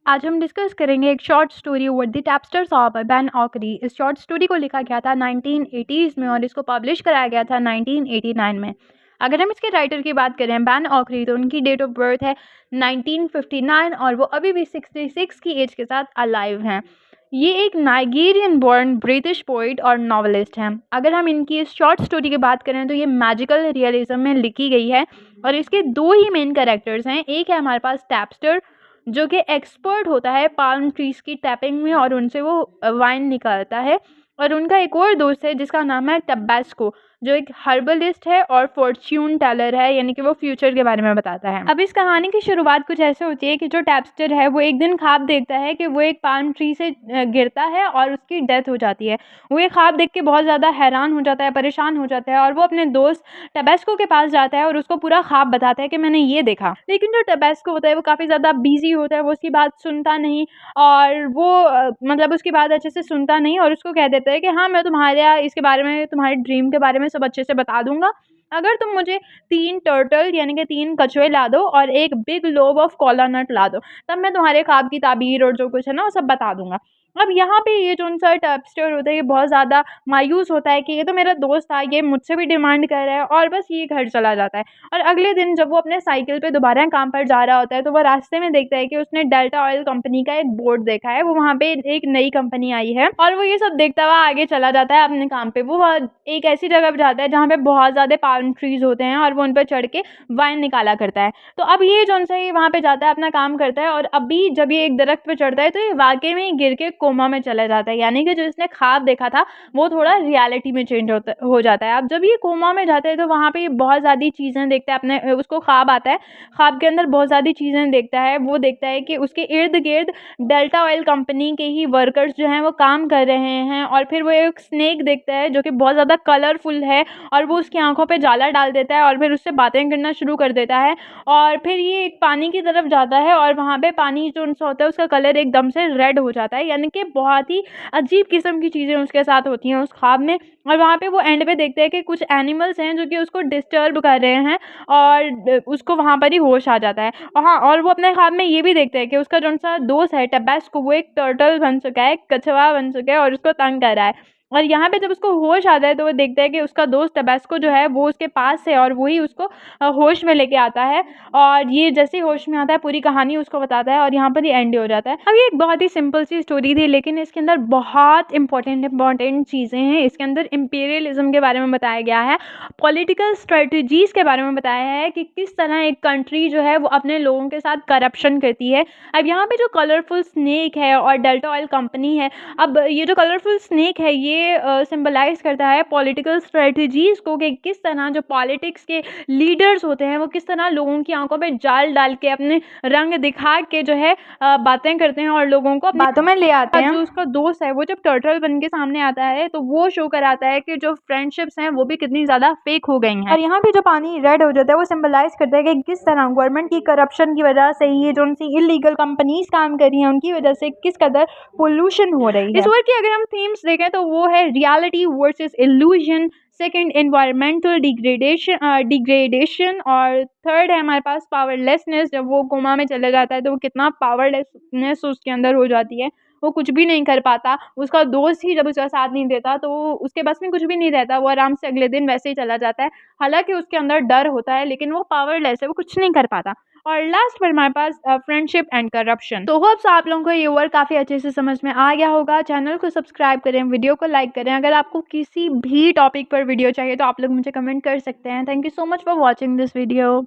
आज हम डिस्कस करेंगे एक short story what the tapsters of Ben Okri. इस शॉर्ट स्टोरी को लिखा गया था 1980s में और इसको पब्लिश कराया गया था 1989 में। अगर हम इसके राइटर की बात करें बैन ऑकरी, तो उनकी डेट ऑफ बर्थ है 1959 और वो अभी भी 66 की एज के साथ अलाइव हैं। ये एक नाइजीरियन बोर्न ब्रिटिश पोइट और नॉवलिस्ट हैं। अगर हम इनकी इस शॉर्ट स्टोरी की बात करें तो ये मैजिकल रियलिज्म में लिखी गई है और इसके दो ही मेन कैरेक्टर्स हैं। एक है हमारे पास टैप्स्टर, जो कि एक्सपर्ट होता है पाल्म ट्रीज की टैपिंग में और उनसे वो वाइन निकालता है। और उनका एक और दोस्त है जिसका नाम है टब्बास्को, जो एक हर्बलिस्ट है और फॉर्च्यून टेलर है, यानी कि वो फ्यूचर के बारे में बताता है। अब इस कहानी की शुरुआत कुछ ऐसे होती है कि जो टैप्स्टर है वो एक दिन ख्वाब देखता है कि वो एक पाल्म ट्री से गिरता है और उसकी डेथ हो जाती है। वो ये ख्वाब देख के बहुत ज़्यादा हैरान हो जाता है, परेशान हो जाता है और वो अपने दोस्त टबैस्को के पास जाता है और उसको पूरा ख्वाब बताता है कि मैंने ये देखा। लेकिन जो टबैस्को होता है वो काफ़ी ज़्यादा बिजी होता है, वो उसकी बात सुनता नहीं और वो मतलब उसकी बात अच्छे से सुनता नहीं और उसको कह देता है कि हाँ, मैं तुम्हारे इसके बारे में, तुम्हारे ड्रीम के बारे में सब अच्छे से बता दूंगा अगर तुम मुझे 3 टर्टल यानी कि 3 कछुए ला दो और एक बिग लोब ऑफ कोला नट ला दो, तब मैं तुम्हारे ख्वाब की ताबीर और जो कुछ है ना वो सब बता दूंगा। अब यहाँ पे ये जो उनका टैप्स्टर होता है ये बहुत ज़्यादा मायूस होता है कि ये तो मेरा दोस्त था, ये मुझसे भी डिमांड कर रहा है, और बस ये घर चला जाता है। और अगले दिन जब वो अपने साइकिल पे दोबारा काम पर जा रहा होता है तो वो रास्ते में देखता है कि उसने डेल्टा ऑयल कंपनी का एक बोर्ड देखा है। वो वहाँ पे एक नई कंपनी आई है और वो ये सब देखता हुआ आगे चला जाता है अपने काम पे। वो एक ऐसी जगह पे जाता है जहाँ पे बहुत ज़्यादा पाल्म ट्रीज होते हैं और वो उन पर चढ़ के वाइन निकाला करता है। तो अब ये जो से वहाँ पे जाता है, अपना काम करता है, और अभी जब ये एक दरख्त पे चढ़ता है तो ये वाकई में गिर के कोमा में चला जाता है, यानी कि जो इसने ख्वाब देखा था वो थोड़ा रियलिटी में चेंज हो जाता है। अब जब ये कोमा में जाता है तो वहाँ पे ये बहुत ज़्यादा चीज़ें देखता है, अपने उसको ख्वाब आता है, ख्वाब के अंदर बहुत ज़्यादा चीज़ें देखता है। वो देखता है कि उसके इर्द गिर्द डेल्टा ऑयल कंपनी के ही वर्कर्स जो हैं वो काम कर रहे हैं, और फिर वो एक स्नेक देखता है जो कि बहुत ज़्यादा कलरफुल है और वो उसकी आंखों पे जाला डाल देता है और फिर उससे बातें करना शुरू कर देता है। और फिर ये एक पानी की तरफ जाता है और वहाँ पे पानी जो उनसे होता है उसका कलर एकदम से रेड हो जाता है, यानी कि बहुत ही अजीब किस्म की चीज़ें उसके साथ होती हैं उस ख्वाब में। और वहाँ पे वो एंड पे देखते हैं कि कुछ एनिमल्स हैं जो कि उसको डिस्टर्ब कर रहे हैं और उसको वहाँ पर ही होश आ जाता है। और हाँ, और वो अपने ख्वाब में ये भी देखते हैं कि उसका जो सा दोस्त है टब्बास्को, वो एक टर्टल बन चुका है, कछुआ बन चुका है और उसको तंग कर रहा है। और यहाँ पे जब उसको होश आता है तो वो देखता है कि उसका दोस्त टब्बास्को जो है वो उसके पास है और वही उसको होश में लेके आता है। और ये जैसे ही होश में आता है पूरी कहानी उसको बताता है और यहाँ पर ही एंड हो जाता है। अब ये एक बहुत ही सिंपल सी स्टोरी थी, लेकिन इसके अंदर बहुत इंपॉर्टेंट चीज़ें हैं। इसके अंदर इंपीरियलिज्म के बारे में बताया गया है, पॉलिटिकल स्ट्रेटजीज़ के बारे में बताया है कि किस तरह एक कंट्री जो है वो अपने लोगों के साथ करप्शन करती है। अब यहाँ पे जो कलरफुल स्नेक है और डेल्टा ऑयल कंपनी है, अब ये जो कलरफुल स्नेक है ये सिंबलाइज करता है पॉलिटिकल स्ट्रेटजीज़ को, कि किस तरह जो पॉलिटिक्स के लीडर्स होते हैं वो किस तरह लोगों की आंखों पे जाल डाल के अपने रंग दिखा के जो है बातें करते हैं और लोगों को बातों में ले आते हैं। जो उसका दोस्त है वो जब टर्टल बन के सामने आता है तो वो शो कराता है कि जो फ्रेंडशिप्स हैं वो भी कितनी ज़्यादा फेक हो गई हैं। और यहाँ पे जो पानी रेड हो जाता है वो सिंबलाइज करता है कि किस तरह गवर्नमेंट की करप्शन की वजह से ये जो उनसी इलीगल कंपनीज काम कर रही हैं उनकी वजह से किस कदर पोल्यूशन हो रही है। इस वर्क की अगर हम थीम्स देखें तो वो है reality versus illusion, second environmental degradation और थर्ड है हमारे पास पावरलेसनेस। जब वो कोमा में चले जाता है तो वो कितना पावरलेसनेस उसके अंदर हो जाती है, वो कुछ भी नहीं कर पाता। उसका दोस्त ही जब उसका साथ नहीं देता तो उसके बस में कुछ भी नहीं रहता, वो आराम से अगले दिन वैसे ही चला जाता है। हालांकि उसके अंदर डर होता है लेकिन वो पावरलेस है, वो कुछ नहीं कर पाता। और लास्ट पर हमारे पास फ्रेंडशिप एंड करप्शन। तो होप्स आप लोगों को ये वर्क काफ़ी अच्छे से समझ में आ गया होगा। चैनल को सब्सक्राइब करें, वीडियो को लाइक करें। अगर आपको किसी भी टॉपिक पर वीडियो चाहिए तो आप लोग मुझे कमेंट कर सकते हैं। Thank you so much for watching this video.